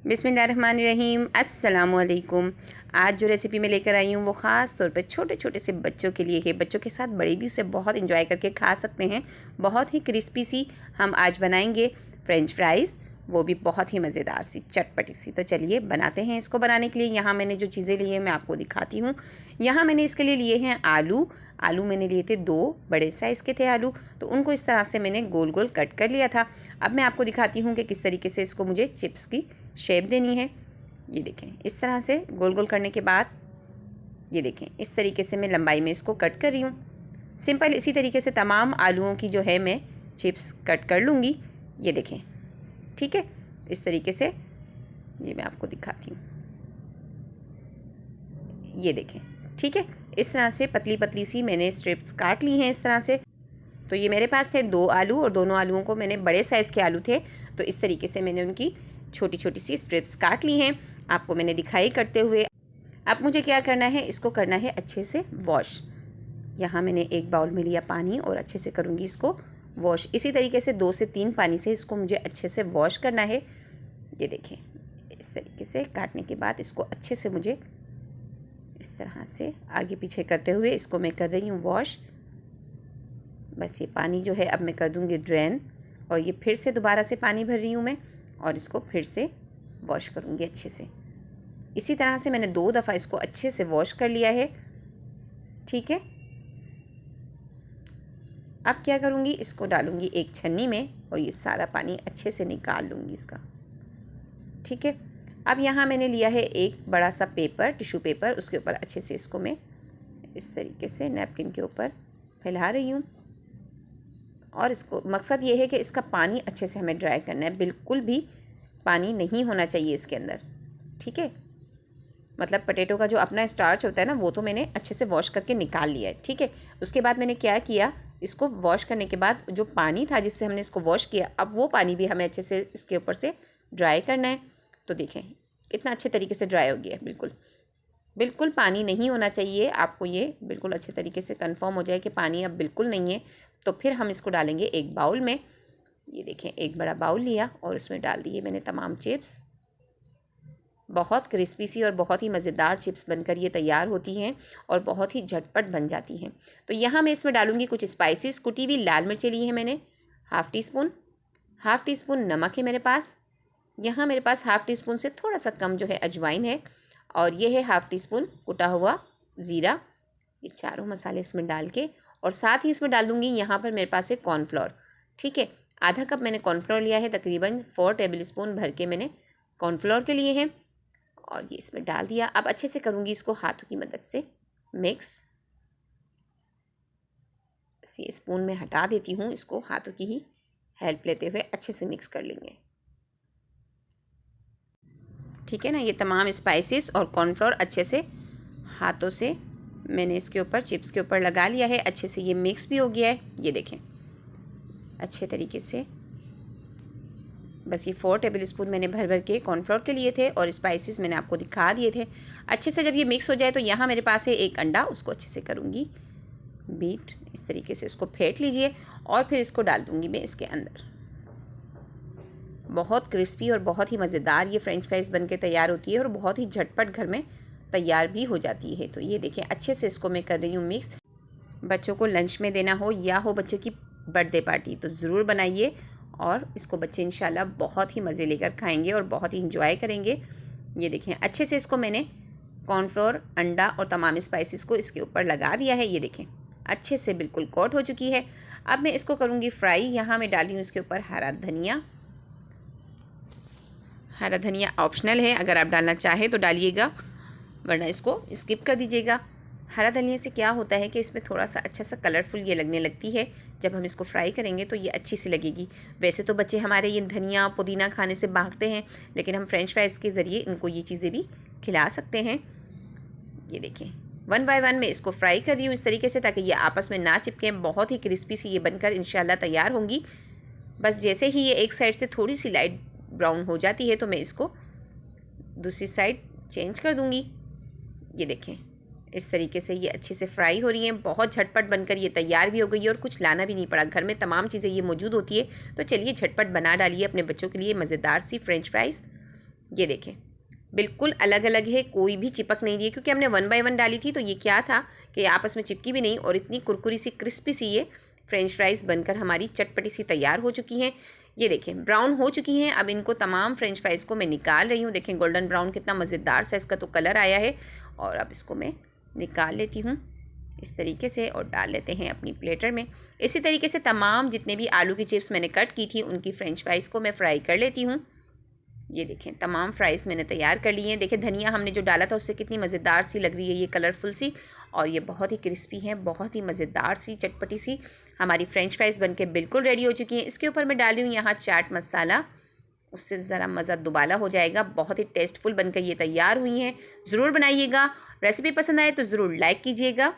बिस्मिल्लाहिर्रहमानिर्रहीम, अस्सलामुअलैकुम। आज जो रेसिपी मैं लेकर आई हूँ वो ख़ास तौर पे छोटे छोटे से बच्चों के लिए है। बच्चों के साथ बड़े भी उसे बहुत इंजॉय करके खा सकते हैं। बहुत ही क्रिस्पी सी हम आज बनाएंगे फ्रेंच फ्राइज़, वो भी बहुत ही मज़ेदार सी चटपटी सी। तो चलिए बनाते हैं। इसको बनाने के लिए यहाँ मैंने जो चीज़ें ली हैं मैं आपको दिखाती हूँ। यहाँ मैंने इसके लिए लिए हैं आलू मैंने लिए थे 2 बड़े साइज़ के थे आलू, तो उनको इस तरह से मैंने गोल गोल कट कर लिया था। अब मैं आपको दिखाती हूँ कि किस तरीके से इसको मुझे चिप्स की शेप देनी है। ये देखें, इस तरह से गोल गोल करने के बाद ये देखें इस तरीके से मैं लंबाई में इसको कट कर रही हूँ। सिंपल इसी तरीके से तमाम आलूओं की जो है मैं चिप्स कट कर लूँगी। ये देखें, ठीक है, इस तरीके से ये मैं आपको दिखाती हूँ। ये देखें, ठीक है, इस तरह से पतली पतली सी मैंने स्ट्रिप्स काट ली हैं इस तरह से। तो ये मेरे पास थे 2 आलू और दोनों आलूओं को मैंने बड़े साइज़ के आलू थे, तो इस तरीके से मैंने उनकी छोटी छोटी सी स्ट्रिप्स काट ली हैं। आपको मैंने दिखाई करते हुए। अब मुझे क्या करना है, इसको करना है अच्छे से वॉश। यहाँ मैंने एक बाउल में लिया पानी और अच्छे से करूँगी इसको वॉश। इसी तरीके से 2 से 3 पानी से इसको मुझे अच्छे से वॉश करना है। ये देखें, इस तरीके से काटने के बाद इसको अच्छे से मुझे इस तरह से आगे पीछे करते हुए इसको मैं कर रही हूँ वॉश। बस ये पानी जो है अब मैं कर दूँगी ड्रेन, और ये फिर से दोबारा से पानी भर रही हूँ मैं और इसको फिर से वॉश करूँगी अच्छे से। इसी तरह से मैंने 2 दफ़ा इसको अच्छे से वॉश कर लिया है, ठीक है। अब क्या करूँगी, इसको डालूँगी एक छन्नी में और ये सारा पानी अच्छे से निकाल लूँगी इसका, ठीक है। अब यहाँ मैंने लिया है एक बड़ा सा पेपर, टिश्यू पेपर, उसके ऊपर अच्छे से इसको मैं इस तरीके से नैपकिन के ऊपर फैला रही हूँ। और इसको मकसद ये है कि इसका पानी अच्छे से हमें ड्राई करना है, बिल्कुल भी पानी नहीं होना चाहिए इसके अंदर, ठीक है। मतलब पोटैटो का जो अपना स्टार्च होता है ना, वो तो मैंने अच्छे से वॉश करके निकाल लिया है, ठीक है। उसके बाद मैंने क्या किया, इसको वॉश करने के बाद जो पानी था जिससे हमने इसको वॉश किया, अब वो पानी भी हमें अच्छे से इसके ऊपर से ड्राई करना है। तो देखें कितना अच्छे तरीके से ड्राई हो गया है। बिल्कुल बिल्कुल पानी नहीं होना चाहिए। आपको ये बिल्कुल अच्छे तरीके से कंफर्म हो जाए कि पानी अब बिल्कुल नहीं है, तो फिर हम इसको डालेंगे एक बाउल में। ये देखें, एक बड़ा बाउल लिया और उसमें डाल दिए मैंने तमाम चिप्स। बहुत क्रिस्पी सी और बहुत ही मज़ेदार चिप्स बनकर ये तैयार होती हैं और बहुत ही झटपट बन जाती हैं। तो यहाँ मैं इसमें डालूँगी कुछ स्पाइसेस। कुटी हुई लाल मिर्चें ली हैं मैंने हाफ़ टी स्पून नमक है मेरे पास। यहाँ मेरे पास हाफ़ टी स्पून से थोड़ा सा कम जो है अजवाइन है, और ये है हाफ़ टी स्पून कुटा हुआ ज़ीरा। ये चारों मसाले इसमें डाल के, और साथ ही इसमें डाल दूँगी यहाँ पर मेरे पास है कॉर्नफ्लोर, ठीक है। आधा कप मैंने कॉर्नफ्लोर लिया है, तकरीबन 4 टेबल स्पून भर के मैंने कॉर्नफ्लोर के लिए हैं, और ये इसमें डाल दिया। अब अच्छे से करूँगी इसको हाथों की मदद से मिक्स। ये स्पून में हटा देती हूँ, इसको हाथों की ही हेल्प लेते हुए अच्छे से मिक्स कर लेंगे, ठीक है ना। ये तमाम स्पाइसेस और कॉर्नफ्लोर अच्छे से हाथों से मैंने इसके ऊपर चिप्स के ऊपर लगा लिया है। अच्छे से ये मिक्स भी हो गया है। ये देखें अच्छे तरीके से। बस ये 4 टेबल स्पून मैंने भर भर के कॉर्नफ्लोर के लिए थे और स्पाइसेस मैंने आपको दिखा दिए थे। अच्छे से जब ये मिक्स हो जाए तो यहाँ मेरे पास है एक अंडा, उसको अच्छे से करूँगी बीट। इस तरीके से इसको फेंट लीजिए और फिर इसको डाल दूँगी मैं इसके अंदर। बहुत क्रिस्पी और बहुत ही मज़ेदार ये फ्रेंच फ्राइज़ बन के तैयार होती है और बहुत ही झटपट घर में तैयार भी हो जाती है। तो ये देखें अच्छे से इसको मैं कर रही हूँ मिक्स। बच्चों को लंच में देना हो या हो बच्चों की बर्थडे पार्टी, तो ज़रूर बनाइए और इसको बच्चे इंशाल्लाह बहुत ही मज़े लेकर खाएंगे और बहुत ही इंजॉय करेंगे। ये देखें अच्छे से इसको मैंने कॉर्नफ्लोर, अंडा और तमाम स्पाइसेस को इसके ऊपर लगा दिया है। ये देखें अच्छे से बिल्कुल कोट हो चुकी है। अब मैं इसको करूँगी फ्राई। यहाँ मैं डाली हूँ इसके ऊपर हरा धनिया। हरा धनिया ऑप्शनल है, अगर आप डालना चाहें तो डालिएगा, वरना इसको स्किप कर दीजिएगा। हरा धनिया से क्या होता है कि इसमें थोड़ा सा अच्छा सा कलरफुल ये लगने लगती है। जब हम इसको फ्राई करेंगे तो ये अच्छी सी लगेगी। वैसे तो बच्चे हमारे ये धनिया पुदीना खाने से भागते हैं, लेकिन हम फ्रेंच फ्राइज़ के ज़रिए इनको ये चीज़ें भी खिला सकते हैं। ये देखें 1 बाय 1 मैं इसको फ्राई कर रही हूँ इस तरीके से, ताकि ये आपस में ना चिपकें। बहुत ही क्रिस्पी सी ये बनकर इंशाल्लाह तैयार होंगी। बस जैसे ही ये एक साइड से थोड़ी सी लाइट ब्राउन हो जाती है तो मैं इसको दूसरी साइड चेंज कर दूँगी। ये देखें इस तरीके से ये अच्छे से फ्राई हो रही हैं। बहुत झटपट बनकर ये तैयार भी हो गई है और कुछ लाना भी नहीं पड़ा, घर में तमाम चीज़ें ये मौजूद होती है। तो चलिए झटपट बना डालिए अपने बच्चों के लिए मज़ेदार सी फ्रेंच फ्राइज़। ये देखें बिल्कुल अलग अलग है, कोई भी चिपक नहीं रही है, क्योंकि हमने 1 बाय 1 डाली थी तो ये क्या था कि आपस में चिपकी भी नहीं और इतनी कुरकुरी सी क्रिस्पी सी ये फ्रेंच फ्राइज़ बनकर हमारी चटपटी सी तैयार हो चुकी हैं। ये देखें ब्राउन हो चुकी हैं। अब इनको तमाम फ्रेंच फ्राइज़ को मैं निकाल रही हूँ। देखें गोल्डन ब्राउन कितना मज़ेदार सा इसका तो कलर आया है। और अब इसको मैं निकाल लेती हूँ इस तरीके से और डाल लेते हैं अपनी प्लेटर में। इसी तरीके से तमाम जितने भी आलू की चिप्स मैंने कट की थी उनकी फ्रेंच फ्राइज़ को मैं फ्राई कर लेती हूँ। ये देखें तमाम फ्राइज़ मैंने तैयार कर लिए हैं। देखें धनिया हमने जो डाला था उससे कितनी मज़ेदार सी लग रही है ये कलरफुल सी, और ये बहुत ही क्रिस्पी है, बहुत ही मज़ेदार सी चटपटी सी हमारी फ्रेंच फ्राइज़ बनके बिल्कुल रेडी हो चुकी हैं। इसके ऊपर मैं डाल रही हूँ यहाँ चाट मसाला, उससे ज़रा मज़ा दुबाला हो जाएगा। बहुत ही टेस्टफुल बनकर ये तैयार हुई हैं। ज़रूर बनाइएगा। रेसिपी पसंद आए तो ज़रूर लाइक कीजिएगा।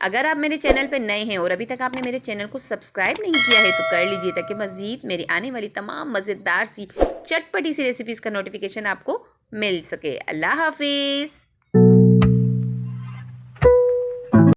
अगर आप मेरे चैनल पर नए हैं और अभी तक आपने मेरे चैनल को सब्सक्राइब नहीं किया है तो कर लीजिए, ताकि मज़ीद मेरी आने वाली तमाम मज़ेदार सी चटपटी सी रेसिपीज़ का नोटिफिकेशन आपको मिल सके। अल्लाह हाफिज़।